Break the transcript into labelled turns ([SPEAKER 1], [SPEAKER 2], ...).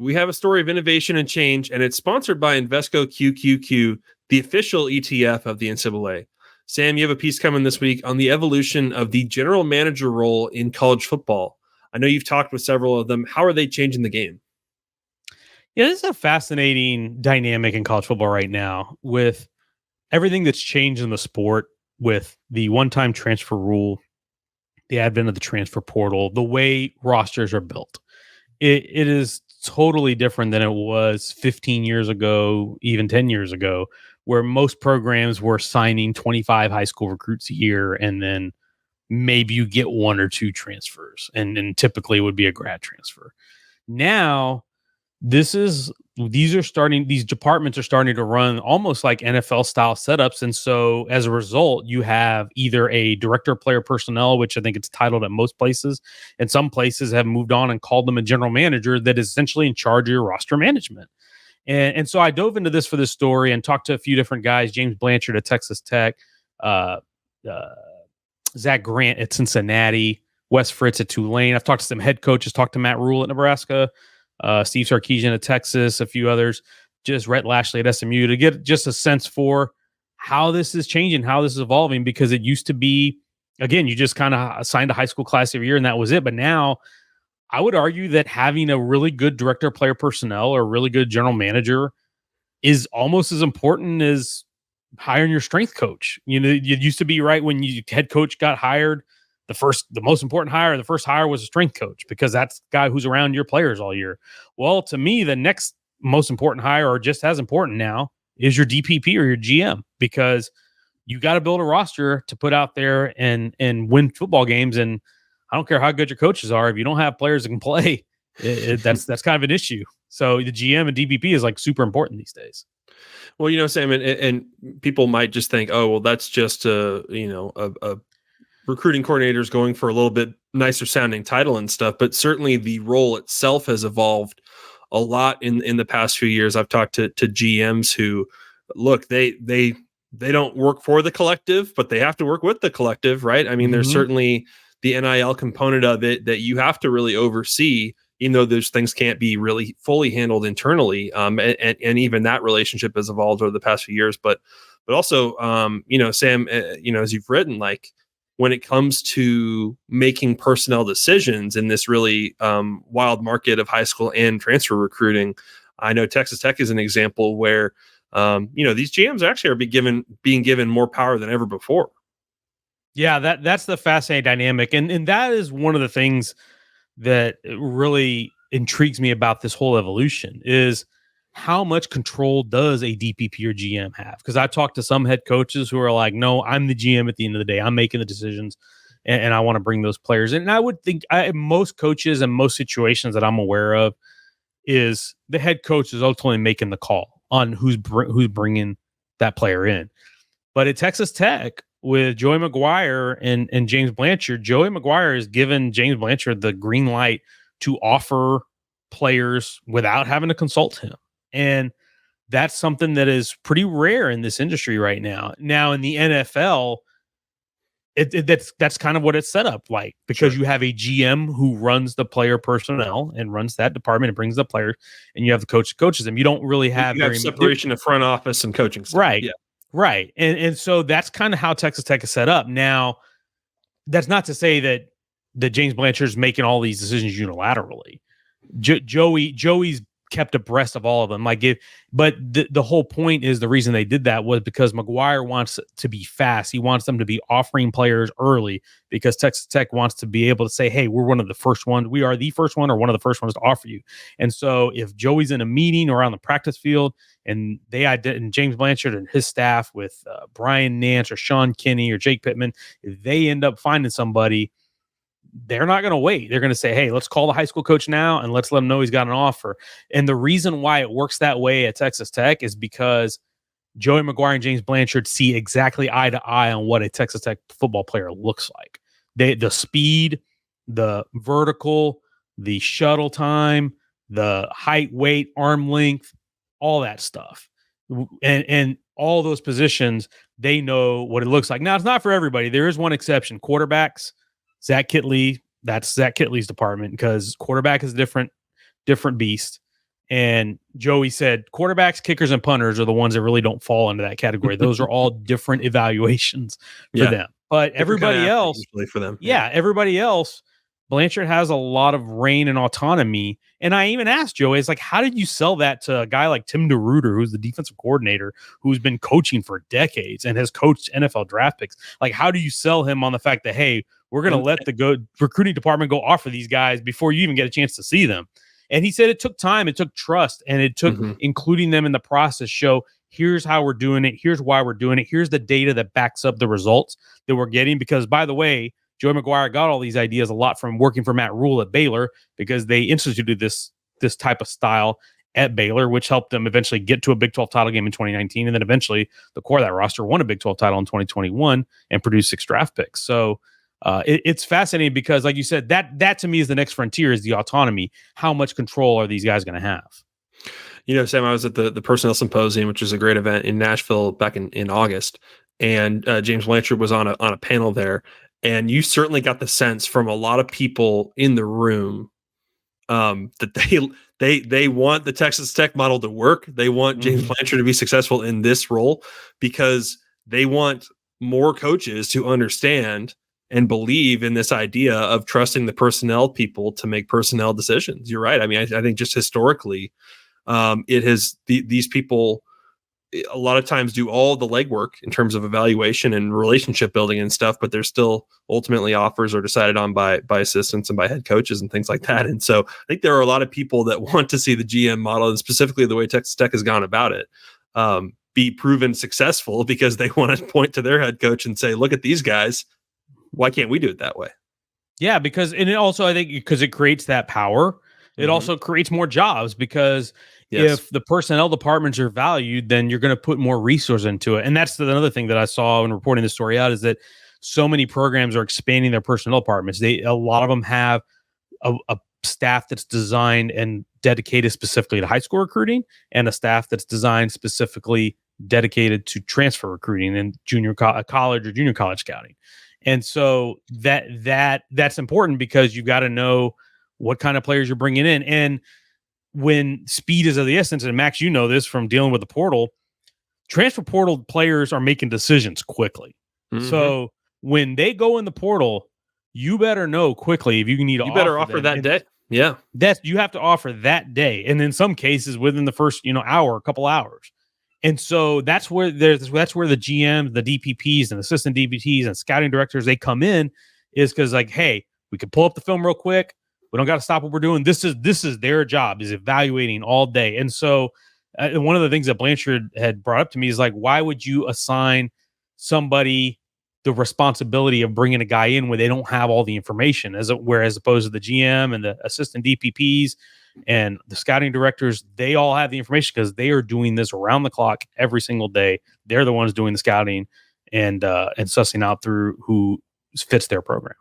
[SPEAKER 1] we have a story of innovation and change, and it's sponsored by Invesco QQQ, the official ETF of the NCAA. Sam, you have a piece coming this week on the evolution of the general manager role in college football. I know you've talked with several of them. How are they changing the game?
[SPEAKER 2] Yeah, this is a fascinating dynamic in college football right now with everything that's changed in the sport, with the one-time transfer rule, the advent of the transfer portal, the way rosters are built. It is totally different than it was 15 years ago, even 10 years ago, where most programs were signing 25 high school recruits a year, and then maybe you get one or two transfers, and typically it would be a grad transfer. Now, these departments are starting to run almost like NFL style setups. And so as a result, you have either a director of player personnel, which I think it's titled at most places, and some places have moved on and called them a general manager that is essentially in charge of your roster management. And so I dove into this for this story and talked to a few different guys: James Blanchard at Texas Tech, uh, Zach Grant at Cincinnati, Wes Fritz at Tulane. I've talked to some head coaches, talked to Matt Rule at Nebraska, Steve Sarkisian at Texas, a few others, just Rhett Lashley at SMU, to get just a sense for how this is changing, how this is evolving, because it used to be, again, you just kind of assigned a high school class every year and that was it. But now I would argue that having a really good director of player personnel or a really good general manager is almost as important as hiring your strength coach. You know, it used to be, right, when you head coach got hired, the most important hire, the first hire was a strength coach, because that's the guy who's around your players all year. Well, to me, the next most important hire, or just as important now, is your DPP or your GM, because you got to build a roster to put out there and win football games. And I don't care how good your coaches are, if you don't have players that can play, that's kind of an issue. So the GM and DPP is like super important these days.
[SPEAKER 1] Well, Sam, and people might just think, oh, well, that's just a recruiting coordinators going for a little bit nicer sounding title and stuff, but certainly the role itself has evolved a lot in the past few years. I've talked to GMs who, look, they don't work for the collective, but they have to work with the collective, right? I mean, there's certainly the NIL component of it that you have to really oversee, even though those things can't be really fully handled internally. And even that relationship has evolved over the past few years. But also, Sam, as you've written, like, when it comes to making personnel decisions in this really wild market of high school and transfer recruiting, I know Texas Tech is an example where, these GMs actually are being given more power than ever before.
[SPEAKER 2] Yeah, that's the fascinating dynamic. And that is one of the things that really intrigues me about this whole evolution, is how much control does a DPP or GM have? Because I talked to some head coaches who are like, no, I'm the GM at the end of the day. I'm making the decisions, and I want to bring those players in. And I would think most coaches and most situations that I'm aware of is the head coach is ultimately making the call on who's bringing that player in. But at Texas Tech, with Joey McGuire and James Blanchard, Joey McGuire has given James Blanchard the green light to offer players without having to consult him. And that's something that is pretty rare in this industry right now. Now in the NFL, that's kind of what it's set up like, because you have a GM who runs the player personnel and runs that department and brings the players, and you have the coach that coaches them. You don't really have
[SPEAKER 1] separation of front office and coaching stuff.
[SPEAKER 2] Right. Yeah. Right. And so that's kind of how Texas Tech is set up. Now, that's not to say that James Blanchard's making all these decisions unilaterally. Joey's kept abreast of all of them. But the whole point is, the reason they did that was because McGuire wants to be fast. He wants them to be offering players early, because Texas Tech wants to be able to say, hey, we're one of the first ones. We are the first one, or one of the first ones to offer you. And so if Joey's in a meeting or on the practice field, and and James Blanchard and his staff with Brian Nance or Sean Kinney or Jake Pittman, if they end up finding somebody, they're not going to wait. They're going to say, hey, let's call the high school coach now and let's let him know he's got an offer. And the reason why it works that way at Texas Tech is because Joey McGuire and James Blanchard see exactly eye to eye on what a Texas Tech football player looks like. The speed, the vertical, the shuttle time, the height, weight, arm length, all that stuff. And all those positions, they know what it looks like. Now, it's not for everybody. There is one exception: quarterbacks. Zach Kitley, that's Zach Kitley's department, because quarterback is a different beast. And Joey said quarterbacks, kickers, and punters are the ones that really don't fall into that category. Those are all different evaluations for
[SPEAKER 1] Yeah.
[SPEAKER 2] them. But
[SPEAKER 1] Different kind of
[SPEAKER 2] everybody
[SPEAKER 1] athlete
[SPEAKER 2] else,
[SPEAKER 1] usually for them.
[SPEAKER 2] yeah, everybody else, Blanchard has a lot of reign and autonomy. And I even asked Joey, it's like, how did you sell that to a guy like Tim DeRuyter, who's the defensive coordinator, who's been coaching for decades and has coached NFL draft picks? Like, how do you sell him on the fact that, hey, we're going to let the recruiting department go offer these guys before you even get a chance to see them? And he said it took time, it took trust, and it took including them in the process. Show, here's how we're doing it, here's why we're doing it, here's the data that backs up the results that we're getting. Because, by the way, Joey McGuire got all these ideas a lot from working for Matt Rule at Baylor, because they instituted this type of style at Baylor, which helped them eventually get to a Big 12 title game in 2019. And then eventually the core of that roster won a Big 12 title in 2021 and produced 6 draft picks. So it's fascinating because, like you said, that to me is the next frontier, is the autonomy. How much control are these guys going to have?
[SPEAKER 1] You know, Sam, I was at the Personnel Symposium, which is a great event in Nashville back in August, and James Blanchard was on a panel there, and you certainly got the sense from a lot of people in the room that they want the Texas Tech model to work. They want James Blanchard to be successful in this role, because they want more coaches to understand and believe in this idea of trusting the personnel people to make personnel decisions. You're right. I mean, I think just historically, it has these people a lot of times do all the legwork in terms of evaluation and relationship building and stuff, but they're still ultimately offers are decided on by assistants and by head coaches and things like that. And so I think there are a lot of people that want to see the GM model, and specifically the way Texas Tech has gone about it, be proven successful, because they want to point to their head coach and say, look at these guys. Why can't we do it that way?
[SPEAKER 2] Yeah, because, and it also, I think, because it creates that power, it also creates more jobs, because if the personnel departments are valued, then you're going to put more resources into it. And that's another thing that I saw when reporting the story out, is that so many programs are expanding their personnel departments. A lot of them have a staff that's designed and dedicated specifically to high school recruiting, and a staff that's designed specifically dedicated to transfer recruiting and junior college or junior college scouting. And so that's important, because you've got to know what kind of players you're bringing in. And when speed is of the essence, and Max, you know this from dealing with the portal, transfer portal players are making decisions quickly. So when they go in the portal, you better know quickly if you need to.
[SPEAKER 1] You better offer that day. Yeah,
[SPEAKER 2] you have to offer that day, and in some cases within the first hour, a couple hours. And so that's where the GMs, the DPPs, and assistant DPTs and scouting directors, they come in, is because, like, hey, we can pull up the film real quick. We don't got to stop what we're doing. This is their job, is evaluating all day. And so one of the things that Blanchard had brought up to me is, like, why would you assign somebody the responsibility of bringing a guy in when they don't have all the information, as opposed to the GM and the assistant DPPs and the scouting directors, they all have the information, because they are doing this around the clock every single day. They're the ones doing the scouting and sussing out through who fits their program.